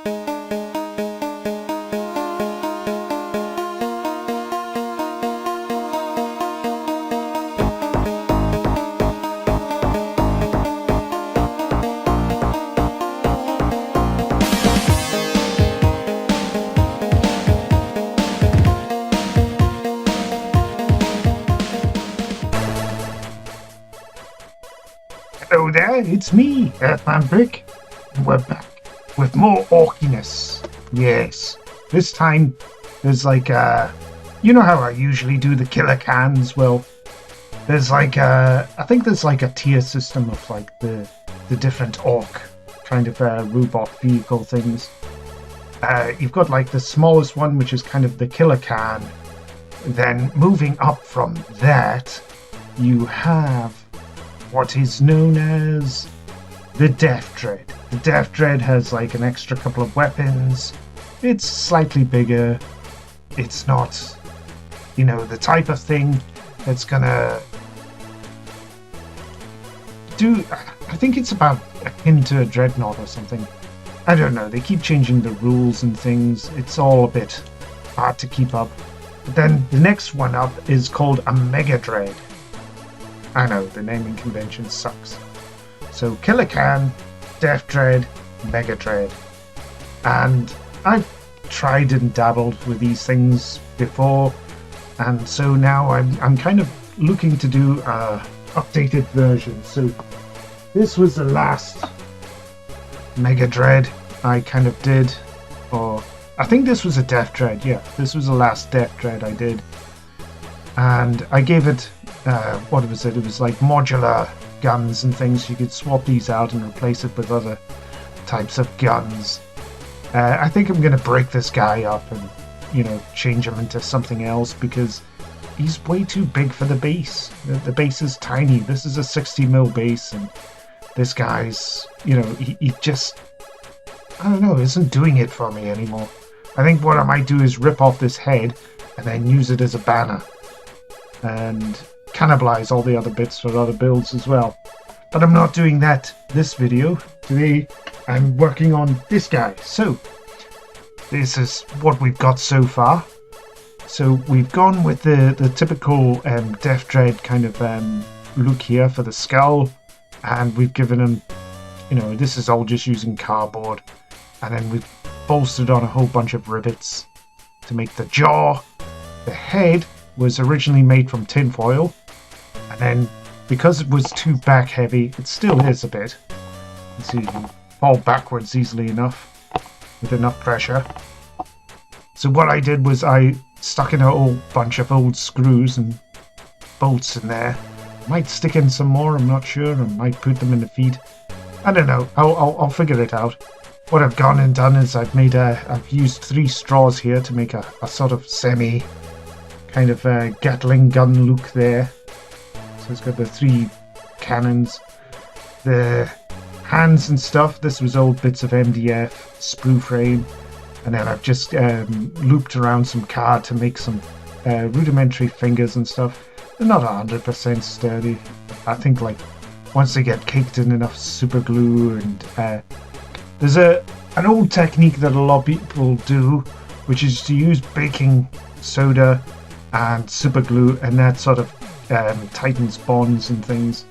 Hello there, it's me, earthmanbrick. We're back with more orkiness. Yes, this time there's like you know how I usually do the killer cans? Well, there's like I think there's like a tier system of like the different orc kind of robot vehicle things. You've got like the smallest one, which is kind of the killer can. Then moving up from that, you have what is known as the Deff Dread. The Deff Dread has like an extra couple of weapons. It's slightly bigger. It's not, you know, the type of thing that's gonna do. I think it's about akin to a dreadnought or something. I don't know. They keep changing the rules and things. It's all a bit hard to keep up. But then the next one up is called a Mega Dread. I know, the naming convention sucks. So Killer Can, Deff Dread, Mega Dread. And I've tried and dabbled with these things before, and so now I'm kind of looking to do a updated version. So this was the last Mega Dread I kind of did, or I think this was a Deff Dread, yeah, this was the last Deff Dread I did. And I gave it what was it? It was like modular guns and things. You could swap these out and replace it with other types of guns. I think I'm going to break this guy up and, you know, change him into something else because he's way too big for the base. The base is tiny. This is a 60mm base, and this guy's, you know, he just, I don't know, isn't doing it for me anymore. I think what I might do is rip off this head and then use it as a banner and cannibalize all the other bits for other builds as well. But I'm not doing that this video. Today I'm working on this guy. So this is what we've got so far. So we've gone with the typical Deff Dread kind of look here for the skull, and we've given him, you know, this is all just using cardboard, and then we've bolstered on a whole bunch of rivets to make the jaw. The head was originally made from tinfoil, and then because it was too back heavy, it still is a bit. You see, you can fall backwards easily enough with enough pressure. So what I did was I stuck in a whole bunch of old screws and bolts in there. Might stick in some more, I'm not sure. I might put them in the feet. I don't know. I'll figure it out. What I've gone and done is I've used 3 straws here to make a sort of semi kind of Gatling gun look there. So it's got the 3 cannons, the hands and stuff. This was old bits of MDF sprue frame, and then I've just looped around some card to make some rudimentary fingers and stuff. They're not 100% sturdy. I think like once they get caked in enough super glue, and there's an old technique that a lot of people do, which is to use baking soda and super glue, and that sort of tightens bonds and things.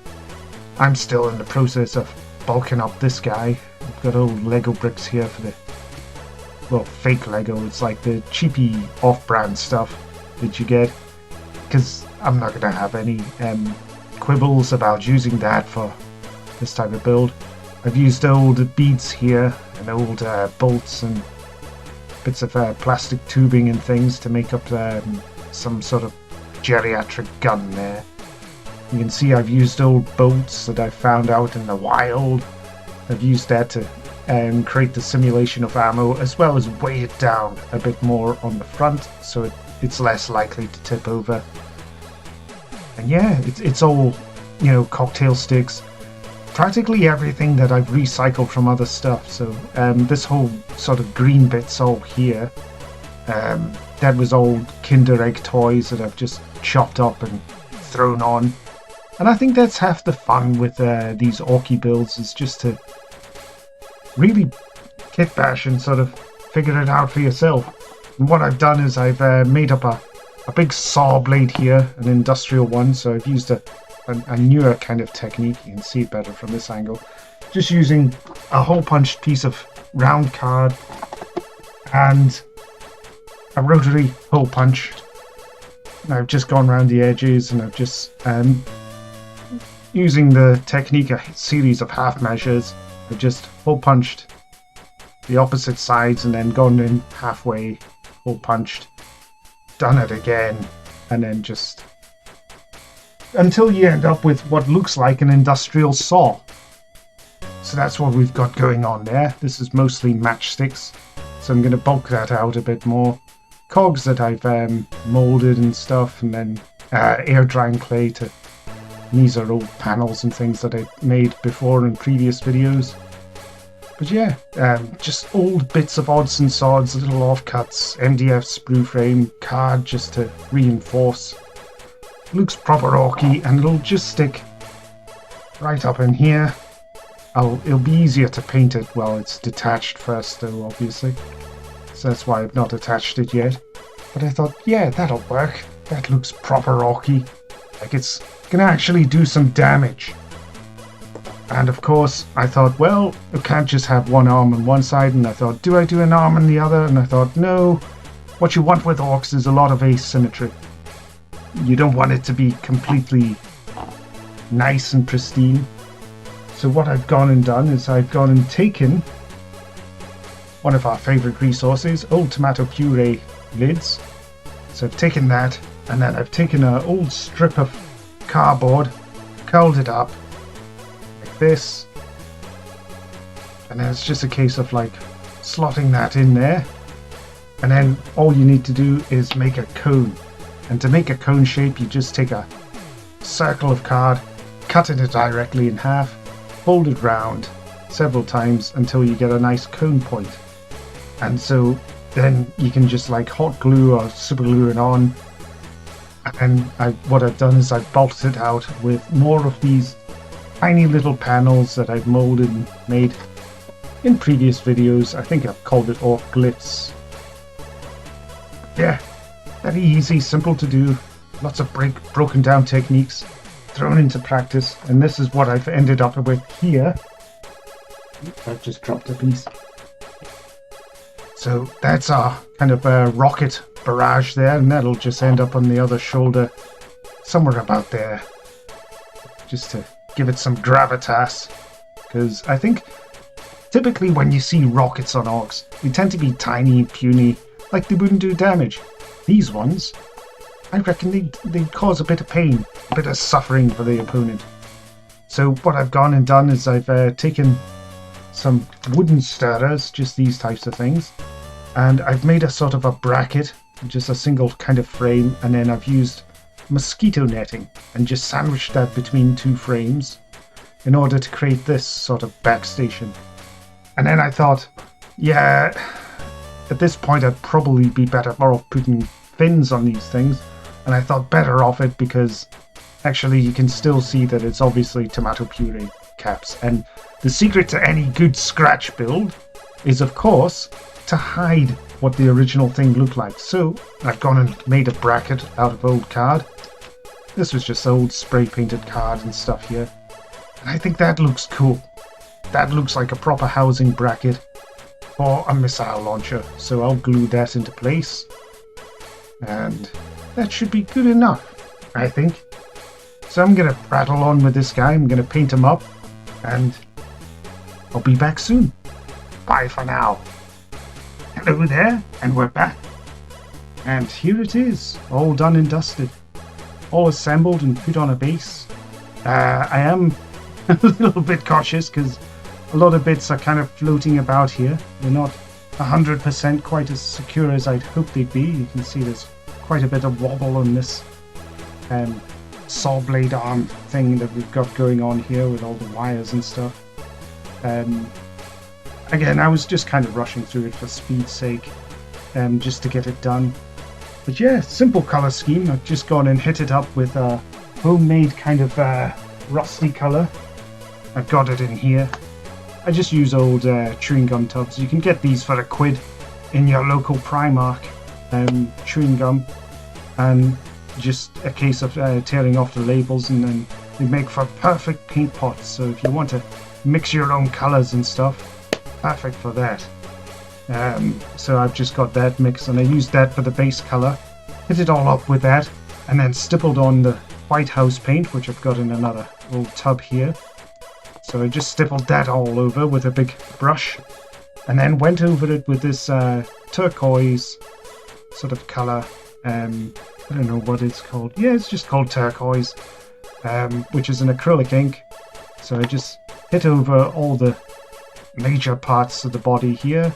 I'm still in the process of bulking up this guy. I've got old Lego bricks here for the, well, fake Lego. It's like the cheapy off-brand stuff that you get, because I'm not going to have any quibbles about using that for this type of build. I've used old beads here and old bolts and bits of plastic tubing and things to make up some sort of geriatric gun there. You can see I've used old bolts that I found out in the wild. I've used that to create the simulation of ammo, as well as weigh it down a bit more on the front so it's less likely to tip over. And yeah, it's all, you know, cocktail sticks. Practically everything that I've recycled from other stuff. So this whole sort of green bit's all here. That was old Kinder Egg toys that I've just chopped up and thrown on. And I think that's half the fun with these orky builds, is just to really kit bash and sort of figure it out for yourself. And what I've done is I've made up a big saw blade here, an industrial one, so I've used a newer kind of technique. You can see it better from this angle. Just using a hole punched piece of round card and a rotary hole punch. And I've just gone around the edges, and I've just using the technique, a series of half measures. I've just hole punched the opposite sides and then gone in halfway, hole punched, done it again, and then just until you end up with what looks like an industrial saw. So that's what we've got going on there. This is mostly matchsticks, so I'm going to bulk that out a bit more. Cogs that I've molded and stuff, and then air drying clay to. These are old panels and things that I made before in previous videos. But yeah, just old bits of odds and sods, little offcuts, MDF sprue frame, card just to reinforce. Looks proper orky, and it'll just stick right up in here. It'll be easier to paint it while it's detached first though, obviously. So that's why I've not attached it yet. But I thought, yeah, that'll work. That looks proper orky. Like it's gonna actually do some damage. And of course, I thought, well, I can't just have one arm on one side. And I thought, do I do an arm on the other? And I thought, no. What you want with orcs is a lot of asymmetry. You don't want it to be completely nice and pristine. So what I've gone and done is I've gone and taken one of our favourite resources, old tomato puree lids. So I've taken that, and then I've taken an old strip of cardboard, curled it up like this, and then it's just a case of like slotting that in there, and then all you need to do is make a cone. And to make a cone shape, you just take a circle of card, cut it directly in half, fold it round several times until you get a nice cone point. And so then you can just like hot glue or super glue it on. And what I've done is I've bolted it out with more of these tiny little panels that I've molded and made in previous videos. I think I've called it orc glitz. Yeah, very easy, simple to do. Lots of broken down techniques thrown into practice. And this is what I've ended up with here. I've just dropped a piece. So that's our kind of rocket barrage there, and that'll just end up on the other shoulder, somewhere about there, just to give it some gravitas. Because I think typically when you see rockets on orcs, they tend to be tiny, puny, like they wouldn't do damage. These ones, I reckon they cause a bit of pain, a bit of suffering for the opponent. So what I've gone and done is I've taken some wooden stirrers, just these types of things, and I've made a sort of a bracket, just a single kind of frame, and then I've used mosquito netting and just sandwiched that between two frames in order to create this sort of backstation. And then I thought, yeah, at this point I'd probably be better off putting fins on these things, and I thought better off it because actually you can still see that it's obviously tomato puree caps. And the secret to any good scratch build is, of course, to hide what the original thing looked like. So I've gone and made a bracket out of old card. This was just old spray painted card and stuff here. And I think that looks cool. That looks like a proper housing bracket for a missile launcher. So I'll glue that into place. And that should be good enough, I think. So I'm going to prattle on with this guy. I'm going to paint him up. And I'll be back soon. Bye for now. Hello there, and we're back. And here it is, all done and dusted. All assembled and put on a base. I am a little bit cautious because a lot of bits are kind of floating about here. They're not 100% quite as secure as I'd hoped they'd be. You can see there's quite a bit of wobble on this saw blade arm thing that we've got going on here with all the wires and stuff. Again, I was just kind of rushing through it for speed's sake, just to get it done. But yeah, simple color scheme. I've just gone and hit it up with a homemade kind of rusty color. I've got it in here. I just use old chewing gum tubs. You can get these for £1 in your local Primark chewing gum, and just a case of tearing off the labels, and then they make for perfect paint pots. So if you want to mix your own colors and stuff, perfect for that. So I've just got that mix, and I used that for the base color, hit it all up with that, and then stippled on the white house paint, which I've got in another old tub here. So I just stippled that all over with a big brush, and then went over it with this turquoise sort of color. I don't know what it's called. Yeah, it's just called turquoise, which is an acrylic ink. So I just hit over all the major parts of the body here.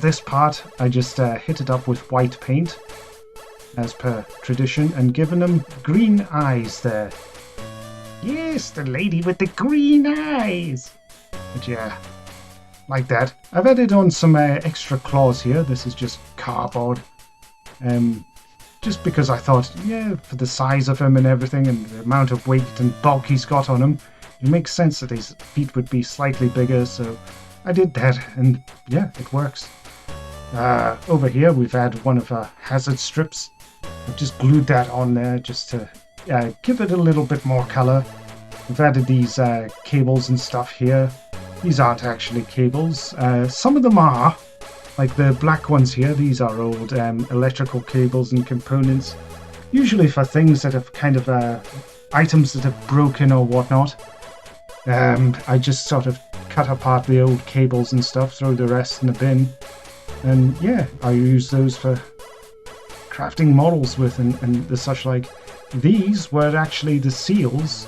This part, I just hit it up with white paint, as per tradition, and given them green eyes there. Yes, the lady with the green eyes! But yeah, like that. I've added on some extra claws here. This is just cardboard. Just because I thought, yeah, for the size of him and everything, and the amount of weight and bulk he's got on him, it makes sense that his feet would be slightly bigger, so I did that, and yeah, it works. Over here we've had one of our hazard strips. I've just glued that on there just to give it a little bit more color. We've added these cables and stuff here. These aren't actually cables. Some of them are, like the black ones here. These are old electrical cables and components, usually for things that have kind of items that have broken or whatnot. I just sort of cut apart the old cables and stuff, throw the rest in the bin, and yeah, I use those for crafting models with and the such like. These were actually the seals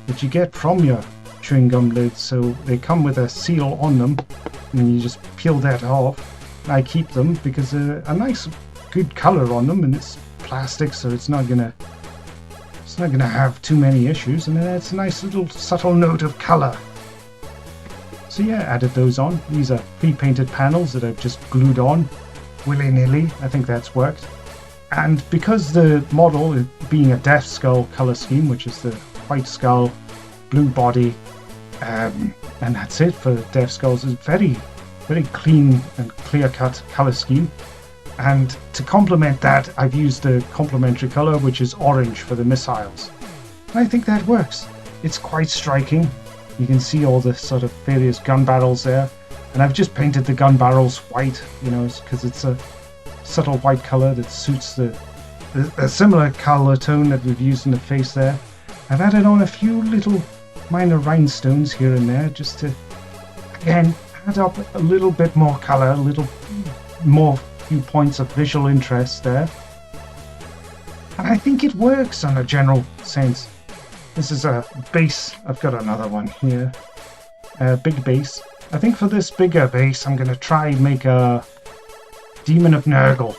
that you get from your chewing gum lids, so they come with a seal on them, and you just peel that off. I keep them because a nice good color on them, and it's plastic, so it's not gonna have too many issues, and it's a nice little subtle note of color. So yeah, added those on. These are pre-painted panels that I've just glued on willy-nilly. I think that's worked. And because the model, being a Deff skull color scheme, which is the white skull, blue body, and that's it for Deff skulls, is very, very clean and clear-cut color scheme. And to complement that, I've used the complementary color, which is orange for the missiles. And I think that works. It's quite striking. You can see all the sort of various gun barrels there. And I've just painted the gun barrels white, you know, because it's a subtle white color that suits the similar color tone that we've used in the face there. I've added on a few little minor rhinestones here and there, just to, again, add up a little bit more color, a little more few points of visual interest there. And I think it works on a general sense. This is a base. I've got another one here. A big base. I think for this bigger base, I'm going to try and make a Demon of Nurgle.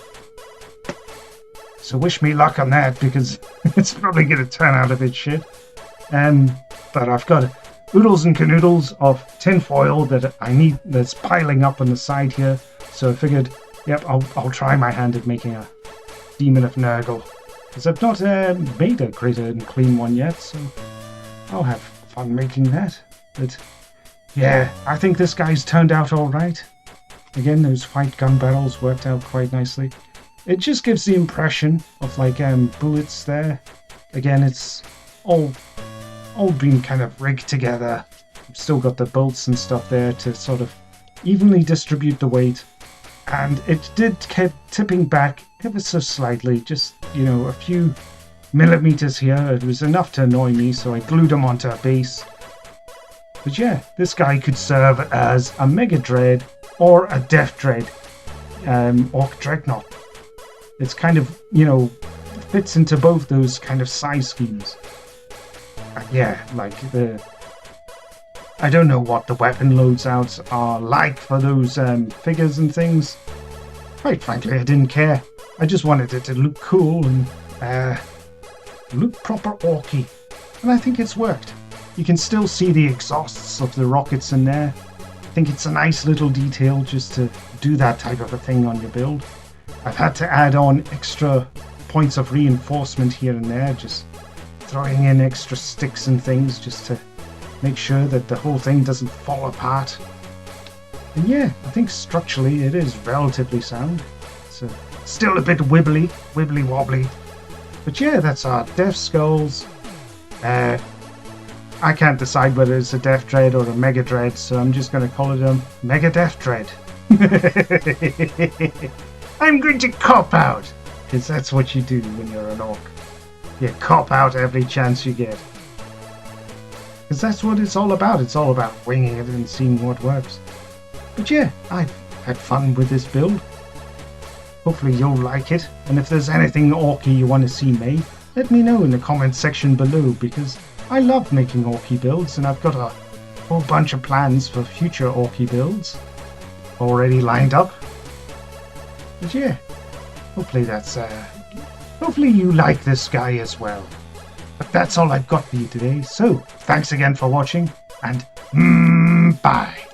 So wish me luck on that, because it's probably going to turn out a bit shit. But I've got oodles and canoodles of tinfoil that I need, that's piling up on the side here. So I figured, yep, I'll try my hand at making a Demon of Nurgle, because I've not made a great and clean one yet, so I'll have fun making that. But yeah, I think this guy's turned out alright. Again, those white gun barrels worked out quite nicely. It just gives the impression of like bullets there. Again, it's all been kind of rigged together. I've still got the bolts and stuff there to sort of evenly distribute the weight. And it did keep tipping back ever so slightly, just, you know, a few millimeters here. It was enough to annoy me, so I glued them onto a base. But yeah, this guy could serve as a Mega Dread or a Deff Dread Orc Dreadnought. It's kind of, you know, fits into both those kind of size schemes. Yeah, like I don't know what the weapon loadouts are like for those figures and things. Quite frankly, I didn't care. I just wanted it to look cool and look proper orky. And I think it's worked. You can still see the exhausts of the rockets in there. I think it's a nice little detail just to do that type of a thing on your build. I've had to add on extra points of reinforcement here and there, just throwing in extra sticks and things just to make sure that the whole thing doesn't fall apart. And yeah, I think structurally it is relatively sound. It's still a bit wibbly wobbly. But yeah, that's our Deff skulls. I can't decide whether it's a Deff Dread or a Mega Dread, so I'm just going to call it a Mega Deff Dread. I'm going to cop out, because that's what you do when you're an orc. You cop out every chance you get. Because that's what it's all about. It's all about winging it and seeing what works. But yeah, I've had fun with this build. Hopefully you'll like it. And if there's anything orky you want to see made, let me know in the comments section below, because I love making orky builds, and I've got a whole bunch of plans for future orky builds already lined up. But yeah, hopefully hopefully you like this guy as well. But that's all I've got for you today, so thanks again for watching, and bye.